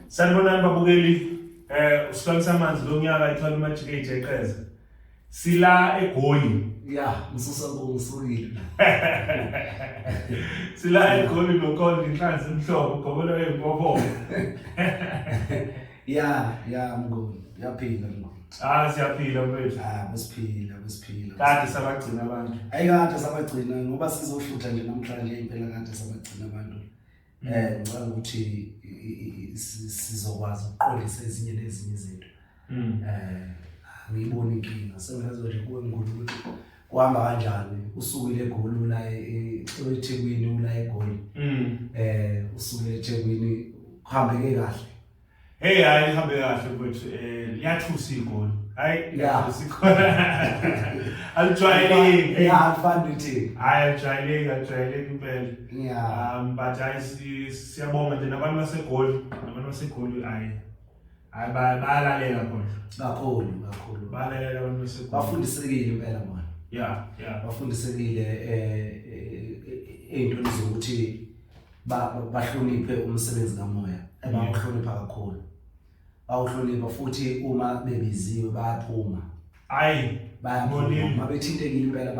Sanibonani babukeli usihlolisa amanzi lo nyaka ithwala uMagic ejeqeza sila eGoli ngisusukile sila eGoli nokhona inhlanzi emhlobo ugobela wempopo mngoni yaphila siyaphila mfethu besiphila kade sabagcina abantu kade sabagcina ngoba sizohlutha nje namhlanje impela kade sabagcina abantu ngicela ukuthi sizokwazi ukuqondisa ezinye nezinye izinto ngiyibona inkinga sengazo nje kuwe ngikuthi ukuthi kuhamba kanjani usukile eGoli ula eThekwini ula eGoli usukile eThekwini kuhambeke kahle hayi ihambe kahle mfethu liyathusa iGoli sikhona alijwayeleki afande uthi ajwayeleki impela but siyabonga nje nabantu baseGoli bayalalela kakhulu balalela abantu baseGoli bafundisekile impela manje bafundisekile ey'ntweni zokuthi bahloniphe umsebenzi kamoya bawuhlonipha kakhulu bawuhlonipha futhi uma bebiziwe bayaphuma bayaphuma bethintekile impela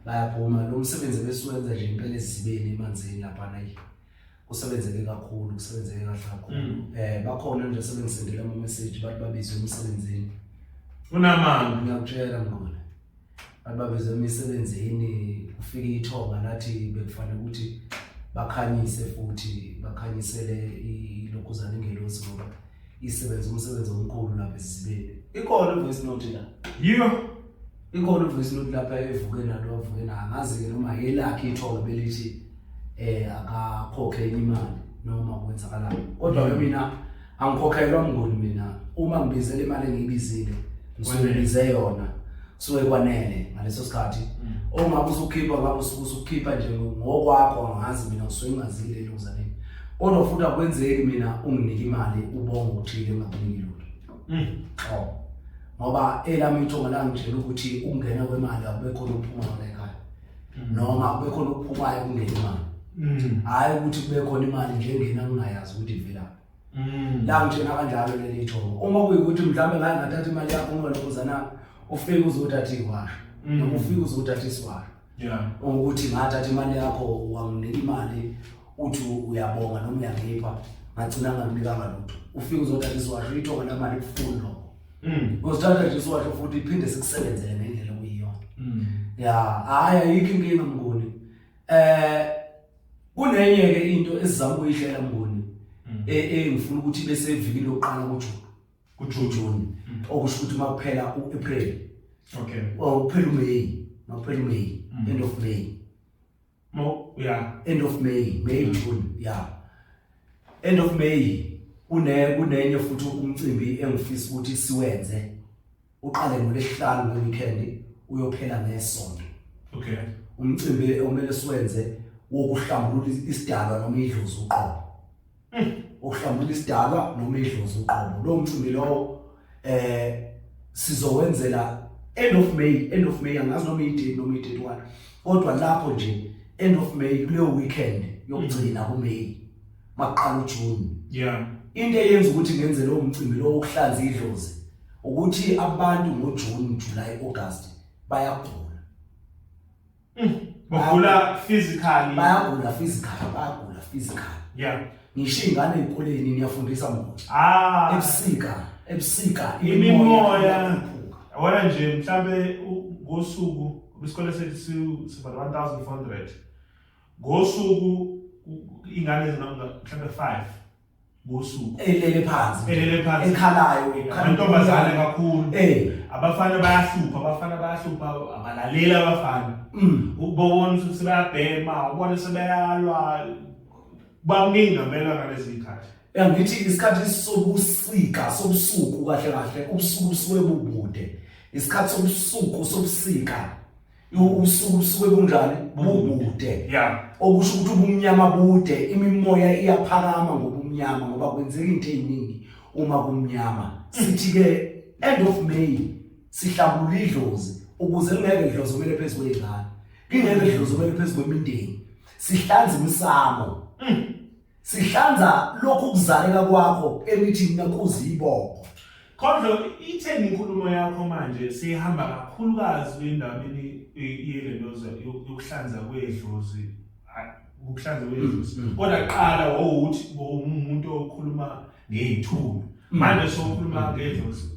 bayaphuma lo msebenzi besuwenza nje impela ezibeni emanzini lapha nayi kusebenzeke kakhulu kusebenzeke kahle kakhulu bakhona nje sebengisendela ama message bathi babizwe emsebenzini unamanga ngiyakutshela ngona babizwe emsebenzini ufika ithonga lathi bekufanele ukuthi bakhanyise futhi bakhanyisele ilokuzana ingelosi ngoba isebenza umsebenzi omkhulu lapha esibeni ikhona voice note la ikhona voice note lapha evuke nalo avuke na ngazi ke noma yelakhe ithonga belithi akakhokhe imali noma kwenzakala kodwa mina angikhokhelwa mngoni mina uma ngibizele imali engiyibizile ngisubize yona kusuke kwanele ngaleso sikhathi ongabe usukhipha ngabe usukhipha nje ngokwakho angazi mina usuke ngazile lokuzaleni kodwa futhi akwenzeki mina unginike imali ubonga uthile ngakuniki lutho ngoba elami ithonga la ngitshela ukuthi ungena kwemali akube khona ukuphuma la ekhaya noma akube khona ukuphumayo kungena imali hayi ukuthi kube khona imali nje engena ngingayazi ukuthi ivela la ngitshela kanjalo leli ithonga uma kuyikuthi mhlambe ngaye ngathatha imali yakho ngoba lokuzana ufike uzothatha iwasho noma ufike uzothatha isiwasho ukuthi ngathatha imali yakho wanginika imali uthi uyabonga noma uyangipha ngagcina ngamnika ngalutho ufike uzothatha isiwasho ithonga lamali kufundo uzothatha nje isiwasho futhi iphinde sikusebenzele ngendlela okuyiyo hayi ayikho inkinga mngoni kunenye ke into esizama ukuyihlela mngoni engifuna ukuthi bese evikini lokuqala kuJune okusho ukuthi makuphela uApril uphela uMay end of May end of May June end of May kunenye futhi umcimbi engifisa ukuthi siwenze uqale ngolesihlanu weekend uyophela ngeSonto umcimbi omele siwenze wokuhlambulula isidalwa noma idlozi uqobo ukuhlambulula isidalwa noma idlozi uqobo lo mcimbi lo sizowenzela end of May angazi noma idate noma idate one kodwa lapho nje end of May kuleyo weekend yokugcina kuMay maqala uJune into eyenza ukuthi ngenze lo mcimbi lo wokuhlanza idlozi ukuthi abantu ngoJune July August bayagula bayagula physically ngisho ingane ezikoleni niyafundisa mona ebusika imimoya wona nje mhlambe ngosuku isikole sethu siba 1400 ngosuku ingane zinanga mhlambe 5 ngosuku elele phansi ekhalayo intombazane kakhulu abafana bayahlupha abalalela abafana ukubona ukuthi bayabhema ubone sebeyalwa bamningi ngempela ngalezi zikhathi ngithi isikhathi sobusuku kahle ubusuku busuke bubude isikhathi sobusika ubusuku busuke bunjani bubude okusho ukuthi ubumnyama bude imimoya iyaphakama ngobumnyama ngoba kwenzeka into eziningi uma kumnyama sithi ke end of May sihlambulula idlozi ukuze kungeke idlozi kumele phezulu kwezingane kungeke idlozi kumele phezulu kwemindeni sihlanza imisamo sihlanza lokhu kuzaleka kwakho emithi nakuzibongo. Kodwa itheni inkulumo yakho manje sihamba kakhulukazi endabeni yeleloza yokuhlanza kwedlozi ukuhlanza kwedlozi kodwa qala wawuthi umuntu okhuluma ngezithunywa manje sokhuluma ngedlozi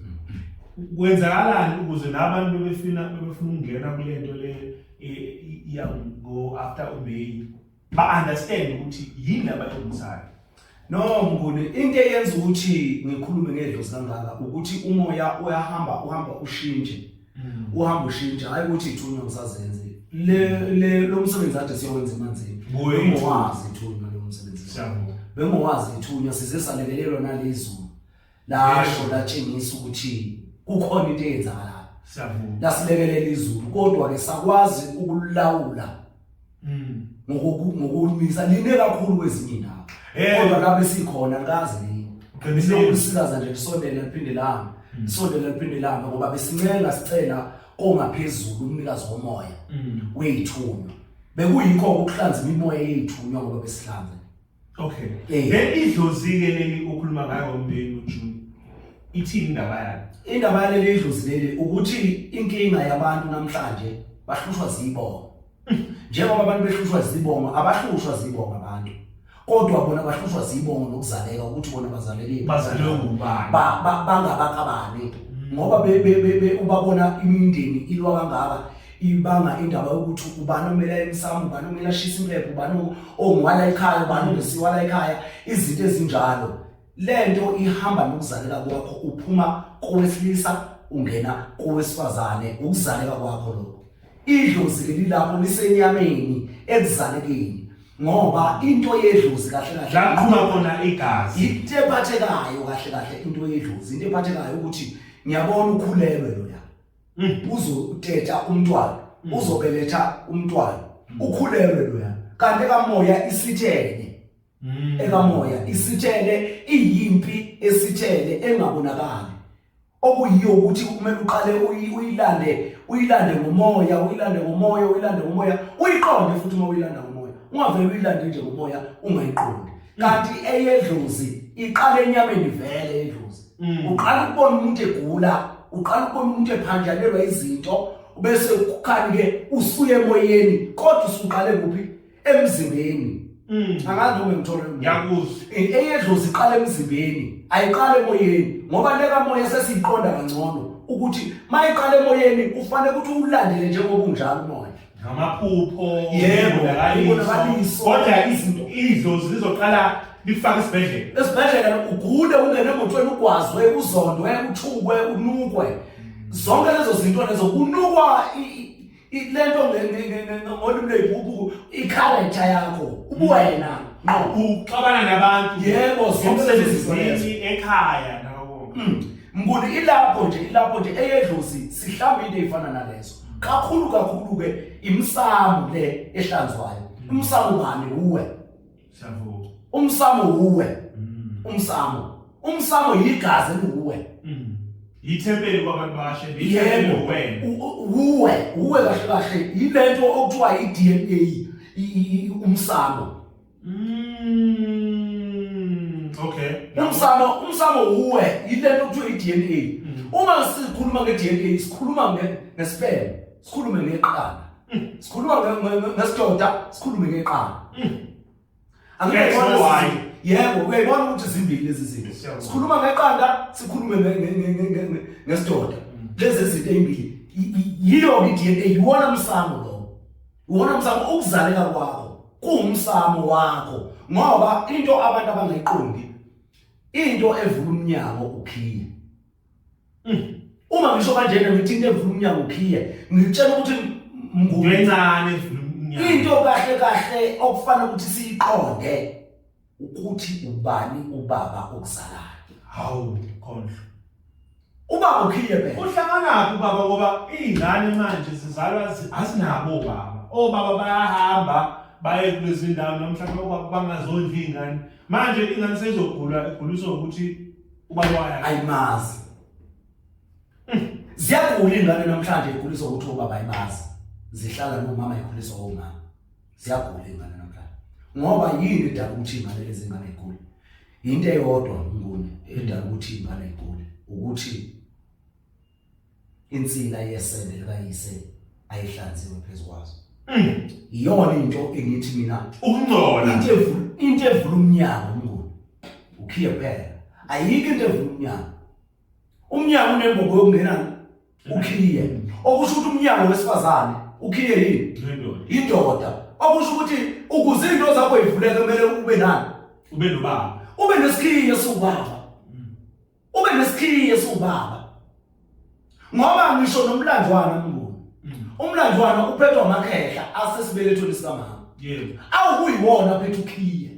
kwenzakalani ukuze nabantu befuna ukungena kule nto le go after May ba understand ukuthi yini abayongisayo. No Mnguni, into eyenza ukuthi ngikhulume ngedlozi kangaka ukuthi umoya uhamba ushintshe. Uhamba ushintsha hayi ukuthi ithunywa ngisazenze. Lo msebenzi ade siyowenza emanzini. Bengiwazi ithunywa lo msebenzi. Siyabonga. Bengiwazi ithunywa size salekelelwa nalezulu. Lasho latshengisa ukuthi kukhona into eyenzakalayo. Siyabonga. Lasilekelela izulu kodwa ke sakwazi ukulawula. Ngokulungisa line kakhulu kwezinye indawo. Kodwa lapho sikhona ngazi lokusikaza nje isondela liphinde lami. Isondela liphinde lami ngoba besincenga sicela ongaphezulu umnikazi womoya weyithunywa. Bekuyikho ukuhlanza imimoya yeyithunywa ngoba besihlanza. Okay. Then idlozi ke leli ukhuluma ngayo umbeni uJune. Ithini indaba yakhe? Indaba yale idlozi leli ukuthi inkinga yabantu namhlanje bahlushwa zibongo. Njengoba abantu behlushwa zibongo, abahlushwa zibongo abantu. Kodwa bona bahlushwa zibongo nokuzaleka ukuthi bona bazaleke ngubani. Bangabakabani. Ngoba ubabona imindeni ilwa kangaka ibanga indaba yokuthi ubani omela emsamo, ubani omela ashisa impepho, ubani ongwala ekhaya, ubani ongesiwala ekhaya, izinto ezinjalo. Lento ihamba nokuzaleka kwakho uphuma kowesilisa ungena kowesifazane ukuzaleka kwakho lokho. Idlozi lelilapho lisenyameni ekuzalekeni ngoba into yedlozi kahle la qhuma khona igazi. Into ephathekayo kahle into yedlozi, into ephathekayo ukuthi ngiyabona ukhulelwe lo ya. Uzoteta umntwana, uzobeletha umntwana. Ukhulelwe lo ya. Kanti kamoya isithele. Ekamoya isithele iyimpi esithele engabonakali. Okuyiyo ukuthi kumele uqale uyilande ngomoya, uyiqonde futhi uma uyilanda ngomoya. Ungavele uyilande nje ngomoya ungayiqondi. Kanti eyedlozi iqala enyameni vele edlozi. Uqala ukubona umuntu egula, uqala ukubona umuntu ephanjalelwa izinto, bese kukhani ke usuye emoyeni, kodwa usuqale kuphi? Emzimbeni. Angazi noma ngithola ngiyakuzwa. Eyedlozi iqala emzimbeni, ayiqala emoyeni ngoba leka moya sesiqonda kangcono ukuthi mayiqala emoyeni kufanele ukuthi ulandele njengoba unjalo umoya. Ngamaphupho, ibonakaliso. Kodwa izinto idlozi lizoqala lifaka esibhedlela. Esibhedlela ugule ungene emotweni ugwazwe, uzondwe, uthukwe, unukwe. Zonke lezo zinto lezo kunukwa lento ngolimi lwebhuku i-character yakho ubuwena uxabana nabantu yebo zomsebenzini ekhaya nawo. Mnguni ilapho nje eyedlozi sihlamba into ezifana nalezo kakhulu ke imsamo le ehlanzwayo. Umsamo ngani uwe? Siyabonga. Umsamo uwe. Umsamo yigazi liuwe. Yithempeli kwabantu bashe ngithempeli wena. Uwe kahle yilento okuthiwa i-DNA umsamo. Okay. Umsamo uwe yilento okuthiwa i-DNA. Uma sikhuluma nge-DNA sikhuluma ngesperm, sikhulume ngeqanda. Sikhuluma ngesidoda, sikhulume ngeqanda. Yebo, uyayibona ukuthi zimbili lezi zinto. Sikhuluma ngeqanda, sikhulume ngesidoda. Lezi zinto ezimbili. Yiyo i-DNA, yiwona umsamo lo. Yiwona umsamo ukuzaleka kwakho. Kuumsamo wakho. Ngoba into abantu abangayiqondi, into evula umnyango ukhiye. Uma ngisho kanjena ngithi into evula umnyango ukhiye, ngitshela ukuthi ngwencane evula umnyango. Into kahle okufanele ukuthi siyiqonde ukuthi ubani ubaba okuzalayo. Hawu Khondlo. Ubaba ukhiye phela. Uhlangana ubaba ngoba izingane manje zizalwa azinabo baba. Obaba bayahamba baye kulezi ndawo namhlanje bangazondla izingane. Manje ingane sezogula eguliswa ukuthi ubaba waya ayimazi. Ziyagula ingane namhlanje eguliswa ukuthi ubaba ayimazi. Zihlala nomama ekhuliswa ngomama. Ziyagula ingane namhlanje. ngoba yini edala ukuthi ingane lezi ngane igule into eyodwa ngone edala ukuthi ingane igule ukuthi insila yesende kayise ayihlanziwe phezukwazo iyona into engithi mina ukungcola into evula umnyango ngone ukhiye phela ayike into evula umnyango unembobo yokungena ukhiye okusho ukuthi umnyango wesifazane ukhiye yini indoda okusho ukuthi ukuze into zakho ivuleke kumele ube nani ube nobaba ube nesikhiye sobaba ube nesikhiye sobaba ngoba ngisho nomlandwana mnguni umlandwana uphethwa amakhehla asesibelethweni sikamama yebo awukuyiwona phethe ukhiye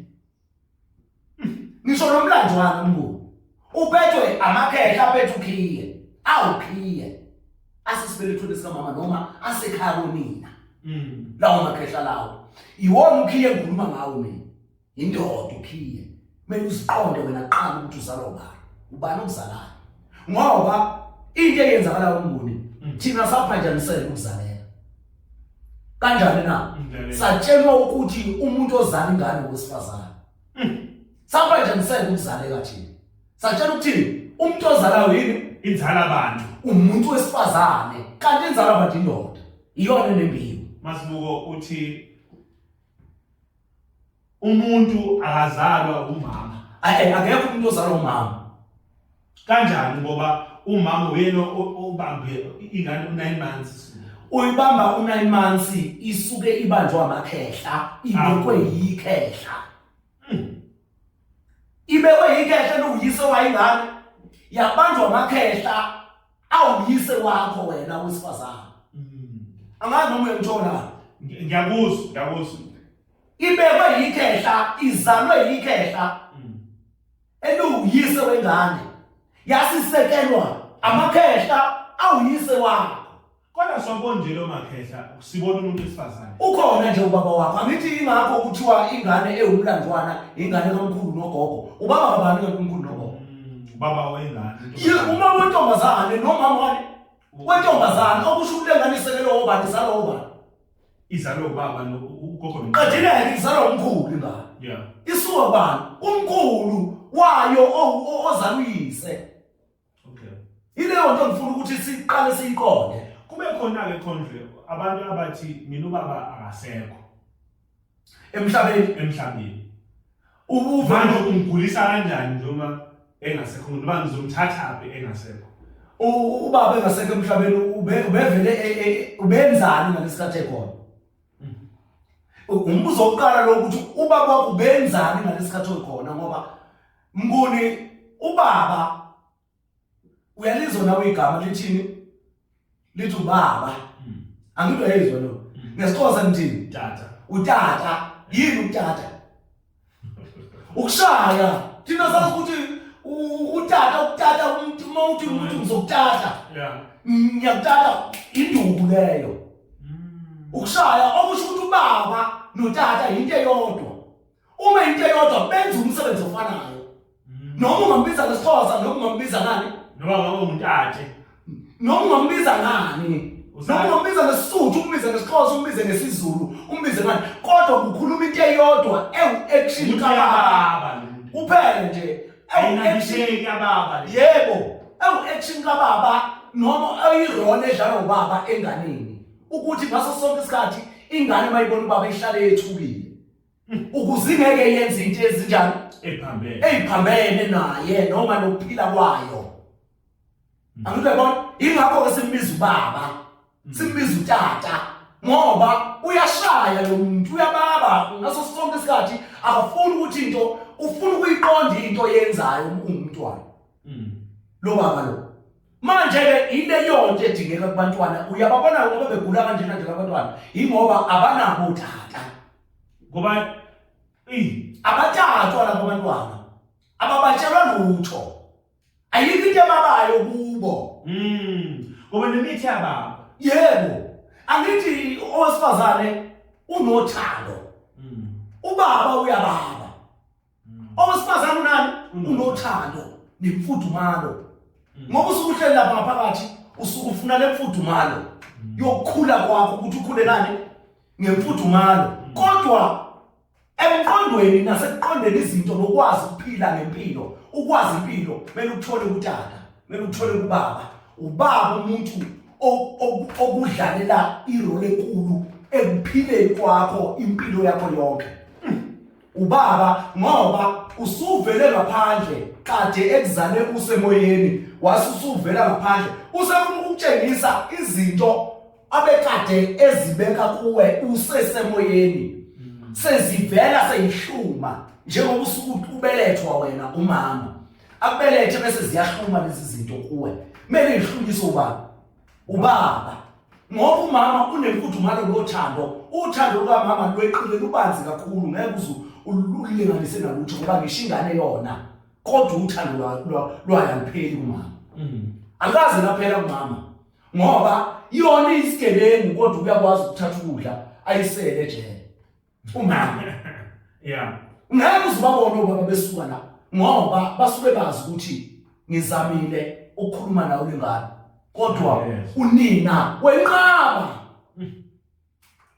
ngisho nomlandwana mnguni uphethwe amakhehla aphethe ukhiye awukhiye asesibelethweni sikamama noma asekhaya konina lawo makhehla lawo iwona ukhiye engikhuluma ngawo mina indoda ukhiye kumele uziqonde wena qala ukuthi uzalwa ubani okuzalayo ngoba into eyenzakala umbuni thina saphanjanisela ukuzaleka kanjani na satshelwa ukuthi umuntu ozala ingane wesifazane saphanjanisela ukuzaleka thina satshelwa ukuthi umuntu ozalayo yini inzala abantu umuntu wesifazane kanti inzala abantu indoda iyona enembiwo masibuko uthi umuntu akazalwa umama akekho umuntu ozalwa umama kanjani ngoba umama uyena obambe ingane 9 months uyibamba u9 months isuke ibanjwa amakhehla ibekwe yikhehla ibekwe yikhehla lokuyise wayingane yabanjwa amakhehla awuyise wakho wena wesifazane angazi noma uyangithola ngiyakuzwa ibekwe yikhehla izalwe yikhehla eluyise wengane yasisekelwa amakhehla awuyise wakho kodwa sobona nje lo makhehla sibona umuntu wesifazane ukhona nje ubaba wakho angithi ingakho kuthiwa ingane ewumlandwana ingane kaMkhulu nogogo ubaba kabani kaMkhulu nogogo ubaba wengane uma wentombazane nomama wani wentombazane okusho ukulenganisekelo obani salo obani izalo ubaba ugogo qedileke izalo umkhulu ingane yeah isuka bani umkhulu wayo ozaluyise okay ileyo nto ngifuna ukuthi siqale siyiqonde kube khona ke khondle abantu abathi mina ubaba akasekho emhlabeni manje ungigulisa kanjani noma engasekho ngoba ngizomthatha phi engasekho ubaba engasekho emhlabeni ubevele ubenzani ngalesikhathi ekhona umbuzo wokuqala lo ukuthi ubaba wakho ubenzani ngalesikhathi ekhona ngoba mnguni ubaba uyalizwa nawe igama lithini lithi ubaba angidwa yezwa lo ngesixhosa ngithini tata utata yini utata ukushaya thina sazi ukuthi utata umuntu mawuthi umuntu ngizokutata yeah ngiyakutata induku leyo ukushaya okusho ukuthi ubaba notata into eyodwa uma into eyodwa benza umsebenzi ofanayo noma ungambiza ngesixhosa noma ungambiza ngani noma ngabe umntate noma ungambiza ngani noma ungambiza ngesisuthu umbize ngesixhosa umbize ngesizulu umbize ngani kodwa kukhuluma into eyodwa ewu-action kababa uphele nje ayinabisheki ababa yebo ewu-action kababa noma ayirole edlalwa ubaba enganeni ukuthi ngaso sonke isikhathi ingane mayibona ubaba ihlale ethukile ukuze ingeke yenze into ezinjani eziphambene naye noma nokuphila kwayo angibona ingakho ke simbiza ubaba simbiza utata ngoba uyashaya lo muntu uyababa ngaso sonke isikhathi akafuni ukuthi into ufuna ukuyiqonda into yenzayo umntwana lo baba lo manje ke ile yonke edingeka kubantwana uyababona ngoba begula kanjena nje abantwana ingoba abanabo utata ngoba abatatwa labo bantwana ababatshelwa lutho ayikho into emabayo kubo ngoba nemithi yababa yebo angithi owesifazane unothando ubaba uyababa owesifazane unani unothando nemfudumalo ngoba usukuhleli lapha ngaphakathi usuku ufuna lemfudumalo yokukhula kwakho ukuthi ukhule nani ngemfudumalo kodwa emqondweni nasekuqondeni izinto nokwazi ukuphila ngempilo, ukwazi impilo kumele ukuthole kutata, kumele ukuthole kubaba. Ubaba umuntu okudlalela irole enkulu ekuphileni kwakho impilo yakho yonke. Ubaba ngoba usuvele ngaphandle kade ekuzale usemoyeni, wasusuvela ngaphandle usefuna ukutshengisa izinto abekade ezibeka kuwe usesemoyeni, sezivela seyihluma njengoba usuku ubelethwa wena umama akubelethe bese ziyahluma lezi zinto kuwe. Kumele ihlunyiswe ubaba ngoba umama unemfudumalo lothando. Uthando lukamama lweqile lubanzi kakhulu, ngeke ulinganise nalutho ngoba ngishingane yona, kodwa uthando lwayalupheli kumama. Akaze laphela kumama ngoba yona isigebengu, kodwa uyakwazi ukuthatha ukudla ayisele ejele umama. Yeah. Ngeke uzibabone ubaba besuka la ngoba basuke bazi ukuthi ngizamile ukukhuluma nawe lengane, kodwa unina wenqaba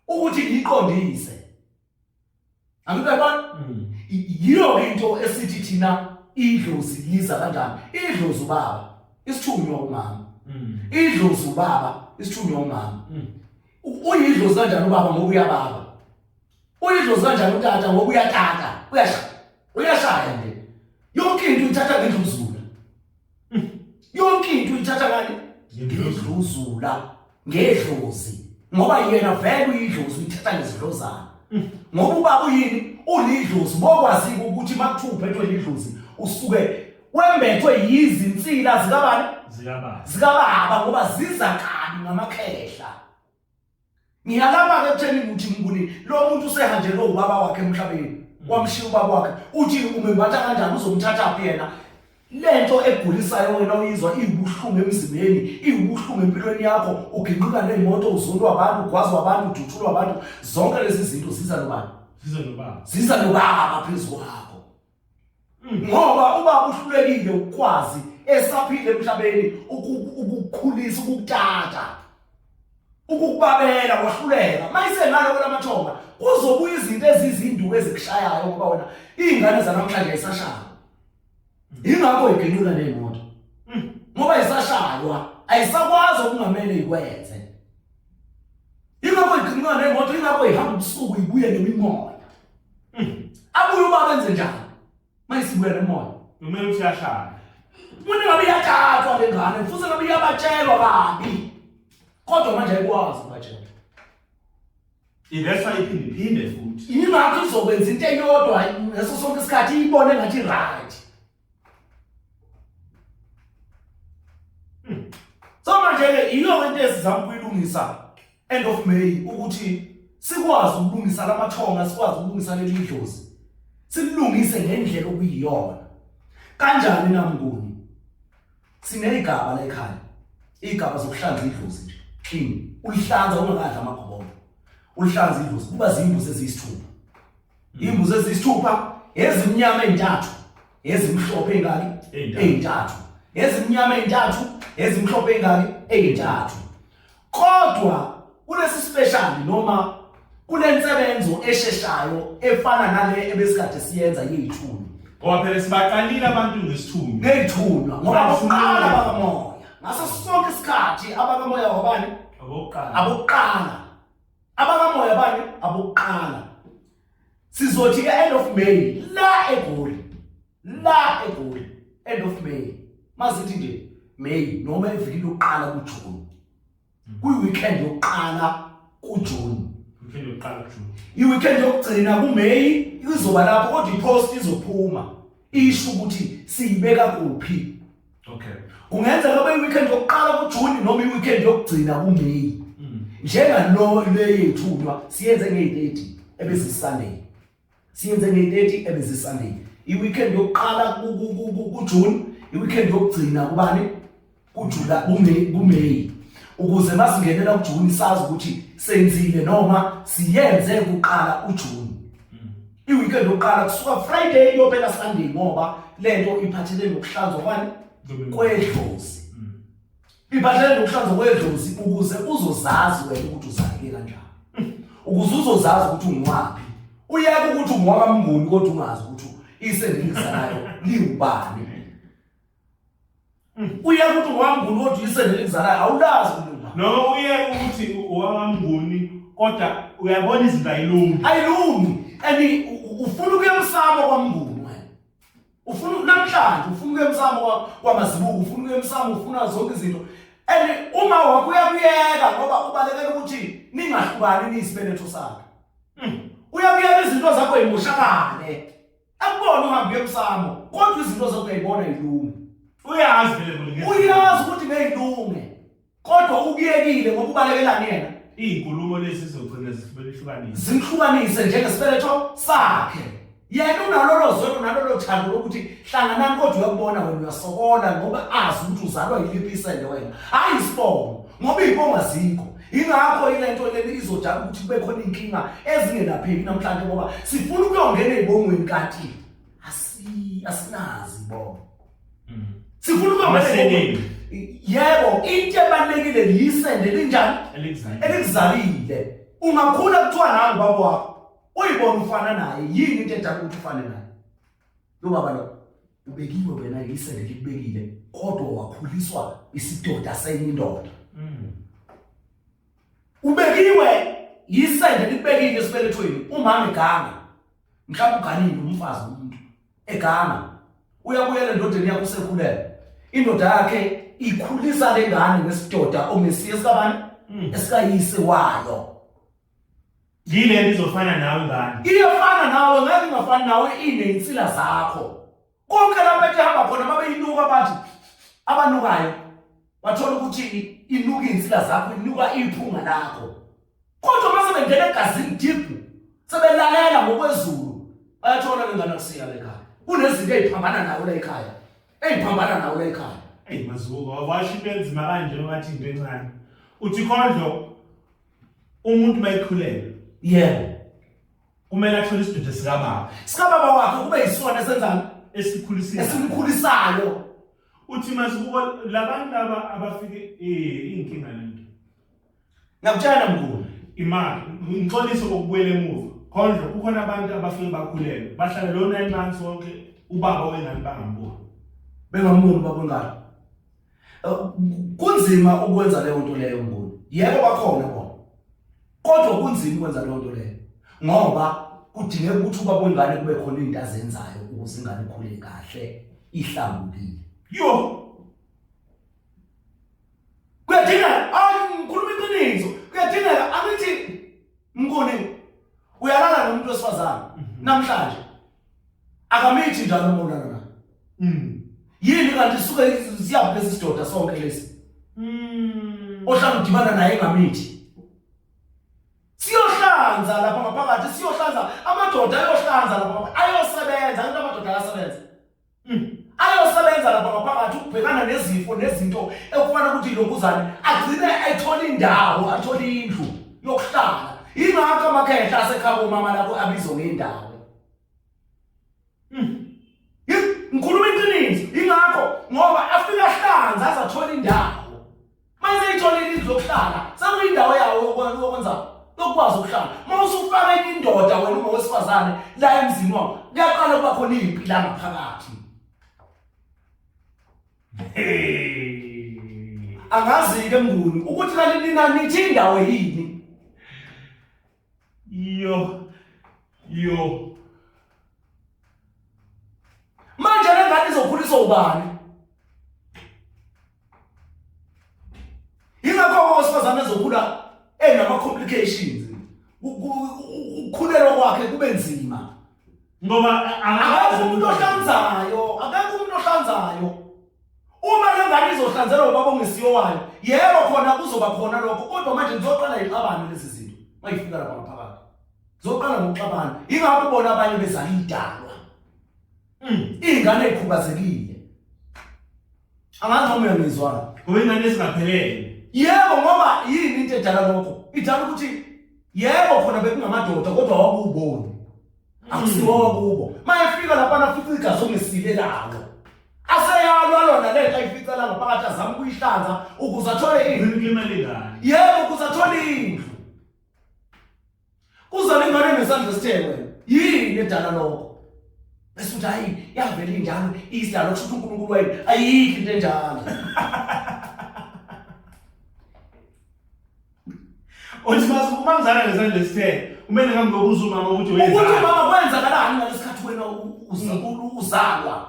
ukuthi ngiqondise. Angibona yiyo into esithi thina idlozi liza kanjani. Idlozi ubaba isithunywa umama, idlozi ubaba isithunywa umama. Uyidlozi kanjani ubaba ngoba uyababa, uyidlozi kanjani utata ngoba uyatata, uyashaya nje. Yonke into uyithatha ngendluzula, yonke into uyithatha ngani ngedluzula, ngedlozi ngoba yena vele uyidlozi uyithatha ngezidlozana. Ngoba ubaba uyini ulidlozi, bokwazi ukuthi makuthiwa uphethwe lidlozi usuke wembethwe yizinsila zikabani, zikababa ngoba ziza kabi ngamakhehla. Ngiyalapha ke ekutheni ukuthi ngibuni lo muntu usehanjelwe ubaba wakhe emhlabeni, wamshiya ubaba wakhe, uthi umembatha kanjani, uzomthatha yena. Lento egulisayo wena uyizwa ibuhlungu emzimbeni, ibuhlungu empilweni yakho, uginqika neemoto, uzondwa abantu, ugwazwa abantu, uduthulwa abantu, zonke lezi zinto ziza nobani? Ziza nobaba phezulu kwakho. Ngoba ubaba uhlulekile ukwazi esaphile emhlabeni ukukhulisa, ukutata, ukukubabela, wahluleka. Mayisengalo kwelamathonga kuzobuya izinto ezizinduku ezikushayayo ngoba wena izingane zanamhlanje ayisashaya. Ingakho igenula neemoto ngoba isashaywa ayisakwazi okungamele ikwenze. Ingakho igenula neemoto, ingakho ihamba ubusuku ibuye nemimoya. Abuye ubaba enze njani mayisibuye nemoya? Kumele usiyashaya. Umuntu ngabe iyatatwa lengane futhi ngabe iyabatshelwa kabi, kodwa manje ayikwazi ukubatshela. Ilesa iphinde futhi. Ingakho izokwenza into eyodwa ngaso sonke isikhathi ibone ngathi right. So manje iyo into esizama ukuyilungisa end of May ukuthi sikwazi ukulungisa lamathonga, sikwazi ukulungisa leli idlozi, silungise ngendlela okuyiyona. Kanjani namnguni? Sineyigaba la ekhaya, igaba zokuhlanza idlozi nje, clean. Ulihlanza ungakadla amagobolo, ulihlanza idlozi kuba zimbuzi eziyisithupha. Imbuzi eziyisithupha ezimnyama ezintathu, ezimhlophe engaki ezintathu, ezimnyama ezintathu, ezimhlophe engaki ezintathu. Kodwa kulesi special noma kulensebenzo esheshayo efana nale ebesikade siyenza yeyithunywa. Ngoba phela sibaqalile abantu ngesithunywa. Ngeyithunywa ngoba bokuqala bakamoya. Ngaso sonke isikhathi abakamoya wabani? Abokuqala. Abakamoya bani? Abokuqala. Sizothi ke end of May la eGoli. End of May. Masithi nje May noma iviki lokuqala kuJune. Kuyi-weekend yokuqala kuJune. I-weekend yokugcina kuMay izoba lapho kodwa ipost izophuma isho ukuthi siyibeka kuphi. Okay. Kungenzeka kube i-weekend yokuqala kuJune noma i-weekend yokugcina kuMay. Njengalo le yethunywa siyenze nge-30 ebese Sunday. Siyenze nge-30 ebese Sunday. I-weekend yokuqala kuJune, i-weekend yokugcina kubani? kuJuly kuMay. Ukuze masingenela kuJune sazi ukuthi senzile noma siyenze kuqala uJune. I-weekend yokuqala kusuka Friday iyophela Sunday ngoba lento iphathelene nokuhlanzwa kwani kwedlozi. Iphathelene nokuhlanzwa kwedlozi ukuze uzozazi wena ukuthi uzaleke kanjani. Ukuze uzozazi ukuthi ungwaphi, uyeke ukuthi ungwakamnguni kodwa ungazi ukuthi isendelizanayo liwubani. Uyeke ukuthi ungwakamnguni kodwa isendelizanayo awulazi ukuthi no uyeke ukuthi owamnguni kodwa uyabona izinto ayilungi and ufuna ukuya emsamo kwamnguni wena. Ufuna namhlanje ufuna ukuya emsamo kwamazibuko, ufuna ukuya emsamo, ufuna zonke izinto. And uma wakho uyakuyeka ngoba ubalekela ukuthi ningahlukani niyisibeletho sakhe. Uyakuyeka izinto zakho emoshakale. Akubona uhambe emsamo kodwa izinto zakho uyayibona ilungu. uyazi vele Uyazi ukuthi ngeyilunge kodwa ukuyekile ngoba ubalekelani yena. Izinkulumo lezi sizogcina zihlukanise njengesibeletho sakhe. Yena unalolo zolo nalolo thando lokuthi hlanganani kodwa uyakubona wena uyasokola ngoba azi ukuthi uzalwa yiliphi isende wena. Hayi isibongo ngoba izibongo azikho. Ingakho ilento leli izodala ukuthi kube khona inkinga ezingelapheki namhlanje ngoba sifuna ukuyongena ezibongweni kanti asinazi ibongo. Sifuna ukuyongena. Yebo, into ebalekile yisende linjani? Elizalile. Ungakhula kuthiwa nangu baba wakho. Uyibona ufana naye, yini into edala ukuthi ufane naye? Lo baba lo ubekiwe wena yisende likubekile kodwa wakhuliswa isidoda senye indoda. Ubekiwe yisende likubekile esibelethweni umama eganga. Mhlawumbe uganile umfazi umuntu eganga. Uyabuyela endodeni yakho usekhulele. Indoda yakhe ikhulisa lengane ngesidoda omesiye sikabani? Esikayise wayo. Yile izofana nawe ngani? Iyafana nawe ngeke ingafani nawe inezinsila zakho. Konke lapha ehamba khona babe inuka bathi abanukayo bathola ukuthi inuka izinsila zakho inuka iphunga lakho. Kodwa mase bengena egazini deep sebelalela ngokwezulu ayathola lengane kusiya lekhaya. Kunezinto eziphambana nawe la ekhaya. Eziphambana nawe la ekhaya. Hey mazuko washo benzima kanje ngathi into encane. Uthi khondlo umuntu mayikhulele. Yebo. Kumele athole isidoda sikababa. Sikababa wakhe kube yisona esenzani? Esimkhulisayo. Uthi mazuko labantu laba abafike inkinga lento. Ngakutshela mkhulu. Imali ngixolisa ukubuyela emuva. Khondlo kukhona abantu abafike bakhulele. Bahlala lo 9 months wonke ubaba wengane bangamboni. Bengamuni baba wengane. Kunzima ukwenza leyo nto leyo mkhulu. Yebo bakhona bona. Kodwa kunzima ukwenza leyo nto leyo. Ngoba kudingeka ukuthi ubaba wengane kube khona izinto azenzayo ukuze ingane ikhule kahle, ihlambulile. Yo. Kuyadingeka ngikhuluma iqiniso. Kuyadingeka angithi mkhulu uyalala nomuntu wesifazane namhlanje. Akamithi njalo umonana naye. Yini kanti suke siyabe lesidoda sonke lesi? Ohlanga udibana naye ngamithi. Siyohlanza lapha ngaphakathi, siyohlanza amadoda ayohlanza lapha, ayosebenza, into amadoda ayasebenza. Ayosebenza lapha ngaphakathi ukubhekana nezifo nezinto ekufana ukuthi lokuzane agcine ethola indawo, athola indlu yokuhlala. Ingakho amakhehla asekhaya umama lapho abizwa ngendawo. Ngikhuluma iqiniso, ingakho ngoba afika hlanza azathola indawo. Mase ithola indlu yokuhlala, sekuyindawo yawo yokwenza lokwazi ukuhlala. Mawusufaka indoda wena uma wesifazane la emzini wakho, kuyaqala kuba khona impilo ngaphakathi. Angazi ke mnguni ukuthi kanti nina nithi indawo yini? Yo. Manje le ngane izokhuliswa ubani? Ingakho wesifazane ezokhula enama complications. Ukukhulelwa kwakhe kube nzima. Ngoba akazi umuntu ohlanzayo, akekho umuntu ohlanzayo. Uma le ngane izohlanzelwa ubaba ongesiyo wayo, yebo khona kuzoba khona lokho, kodwa manje nizoqala iqabane lezi zinto. Mayifika lapha ngaphakathi. Zoqala ngokuxabana. Ingakho bona abanye bezala idalwa. Ingane ekhubazekile. Angazi noma uyangizwa. Ngoba ingane esingaphelele. Yebo ngoba yini into edala lokho? Idala ukuthi yebo khona bekungamadoda kodwa wakuboni. Akusiwo wakubo. Mayefika lapha afika igazi ongesile lawo. Aseyalwa lona lento ayifica la ngaphakathi azama ukuyihlanza ukuze athole indlu. Imali ngani? Yebo ukuze athole indlu. Kuzana ingane nesandla sithekwe. yini edala lokho bese uthi hayi yavela injalo isidalo kusho ukuthi uNkulunkulu wayini ayikho into enjalo Uthi uma ngizana ngesandla sithe kumele ngihambe ngokuzuma mama ukuthi wenzani. Ukuthi mama kwenzakalani ngalesikhathi wena uzalwa.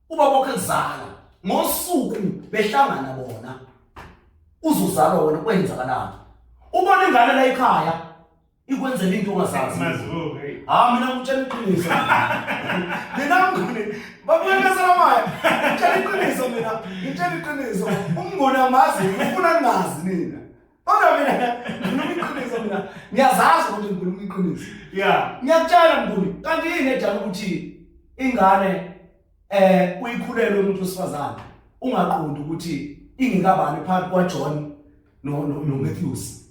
Uba bonke kuzala ngosuku behlangana bona. Uzozalwa wena kwenzakalani. Ubona ingane la ekhaya ikwenzela into ongazazi. Mazibuke. Mina ngitshela iqiniso. Mina ngone babuyekesela maya. Ngitshela iqiniso mina. Ngitshela iqiniso. Umngone amazi ufuna ngazi nina. Kodwa mina ngikhulisa mina ngiyazazi ukuthi ngikhuluma iqiniso. Yeah. Ngiyakutshela Mnguni kanti yini edala ukuthi ingane uyikhulelwe umuntu osifazane ungaqondi ukuthi ingekabani phakathi kwaJohn noMatthews.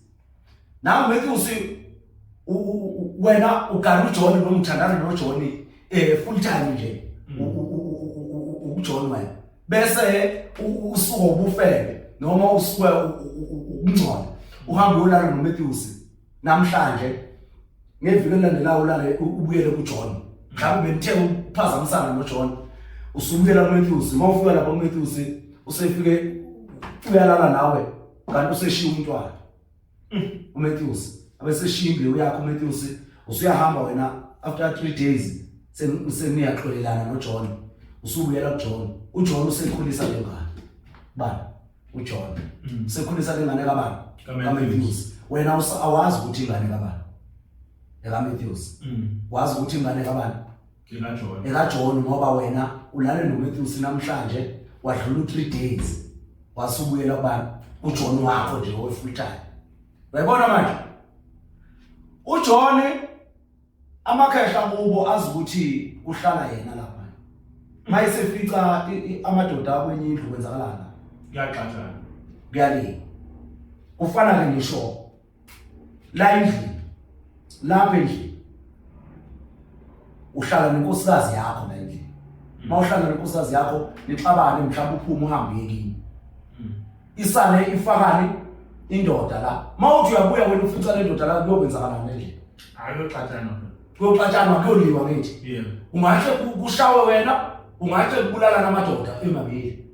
Nawe Matthews wena ugana uJohn nomthandana noJohn full time nje. uJohn wena. Bese usuka ubufele noma usuka ukungcola uhambe uyolala noMatthews namhlanje ngeviki elandelayo ulale ubuyele kuJohn ngabe benithe uphazamisana noJohn usubuyela kuMatthews mawufika lapha kuMatthews usefike uyalala nawe kanti useshiya umntwana uMatthews abeseshiya imbewu yakho uMatthews usuyahamba wena after 3 days seniyaxolelana noJohn usubuyela kuJohn uJohn usekhulisa lengane bani uJohn usekhulisa lengane kabani kaMatthews wena awazi ukuthi ingane kabani ekaMatthews wazi ukuthi ingane kabani ekaJohn ngoba wena ulale noMatthews namhlanje wadlula 3 days wasubuyela kubani uJohn wakho nje ofull time uyabona manje uJohn amakhehla kubo azi ukuthi uhlala yena lapha mayisefica amadoda akwenye indlu kwenzakalana kuyaxathana kuyali kufana ke ngisho la endlini lapha endlini uhlala nenkosikazi yakho la endlini mawuhlala nenkosikazi yakho nixabane mhlawumbe uphume uhambe yekini isane ifakani indoda la mawuthi uyabuya wena ufica le ndoda la kuyokwenzakalana endlini ayoxathana kuyoxathanwa kuyoliwa ngithi yeah ungahle kushawe wena ungahle kubulala namadoda emabili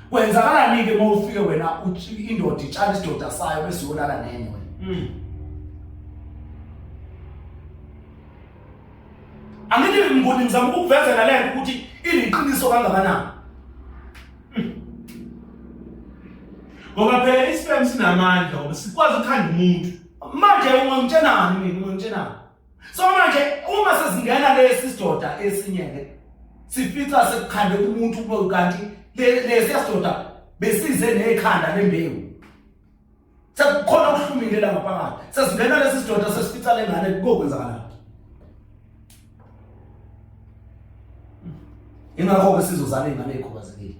kwenzakalani ke mawufike wena uthi indoda itshala isidoda sayo bese uyolala nenye wena angithi ngiboni ngizama ukukuvezela le ukuthi iliqiniso kangakanani ngoba phela isifem sinamandla ngoba sikwazi ukukhanda umuntu manje ungangitshenani mina ungangitshenani so manje uma sesingena lesi sidoda esinye ke sifica sekukhande umuntu kubo kanti lesi sidoda besize nekhanda lembewu sekukhona ukuhlumile la ngaphakathi sesingena lesi sidoda sesifica lengane kokwenzakalani ingakho ke sizozala ingane ekhubazekile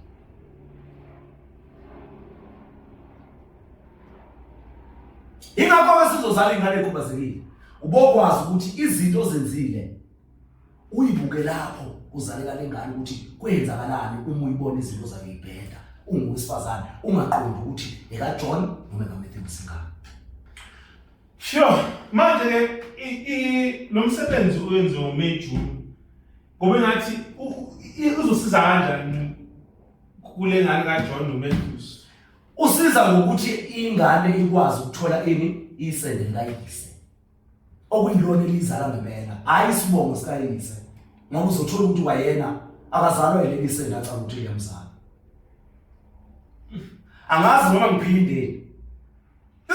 ingakho ke sizozala ingane ekhubazekile ubokwazi ukuthi izinto ozenzile uyibuke lapho uzalela lengane ukuthi kwenzakalani uma uyibona izinto zakhe ibheda ungowesifazane ungaqondi ukuthi ekaJohn noma ekaMatthews ngani sure manje ke lo msebenzi owenziwa uMajuni ngoba ngathi uzosiza kanjani kule ngane kaJohn noMatthews usiza ngokuthi ingane ikwazi ukuthola ini isende likayise okuyilona elizala ngempela hayi isibongo sikayise ngoba uzothola ukuthi wayena akazalwa yelelise ndatha ukuthi uyamzala angazi noma ngiphinde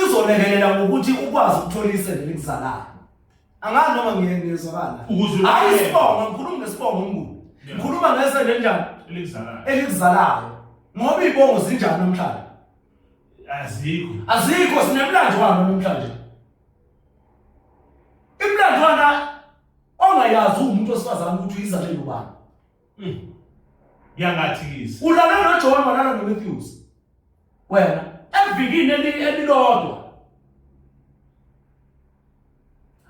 izolekelela ngokuthi ukwazi ukuthola isende likuzalayo angazi noma ngiyezwakala hayi isibongo ngikhuluma ngesibongo ngikude ngikhuluma ngesende enjani elikuzalayo ngoba ibongo zinjani namhlanje azikho sinemlando wami namhlanje imlandwana ongayazi umuntu osifazana ukuthi uyizalele ubani yangathikisa ulala noJohn walala noMatthews wena evikini elilodwa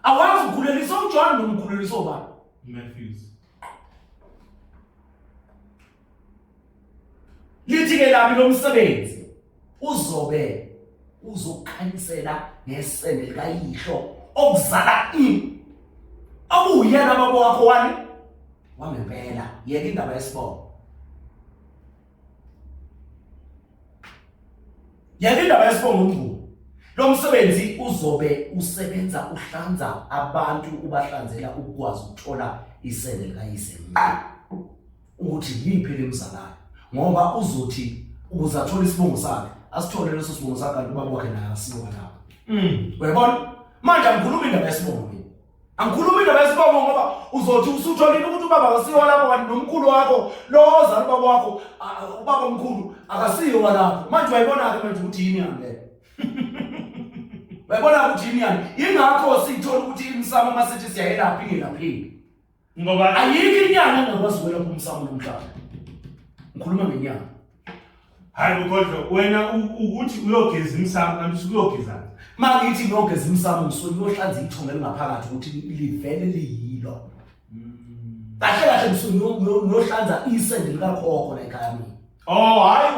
awazi ukukhulelisa uJohn nomkhulelisa ubani Matthews lithi ke lami lo msebenzi uzokhanyisela nesende likayihlo okuzala Awuyena baba wakho wangempela yeka indaba yesibongo. Yeka indaba yesibongo umnguni. Lo msebenzi uzobe usebenza uhlanza abantu ubahlanzela ukwazi ukuthola isende likayise ukuthi yiphi lemzalayo ngoba uzothi uzathola isibongo sakhe asithole leso sibongo sakhe kanti ubaba wakhe naye asiwe lapho. Uyabona manje angikhuluma indaba yesibongo mina. Angikhuluma indaba yesibongo ngoba uzothi usutholile ukuthi ubaba akasiwe lapho kanti nomkhulu wakho lo ozala ubaba wakho ubaba omkhulu akasiwe lapho. Manje uyayibona ke manje ukuthi yini yani le. Bayibona ukuthi yini yani ingakho sithola ukuthi imsamo masithi siyayelapha ingelapheki ngoba ayikho inyanga engakwazi ukwelapha umsamo nomhlaba. Ngikhuluma ngenyanga. Hayi kodwa wena ukuthi uyogeza imsamo kanti usukuyogeza mangithi ngiyogeza imsamo ngisuke ngiyohlanza ithonga lingaphakathi ukuthi livele liyilo. Kahle kahle ngisuke ngiyohlanza isende likakhokho la ekhaya mina. Oh hayi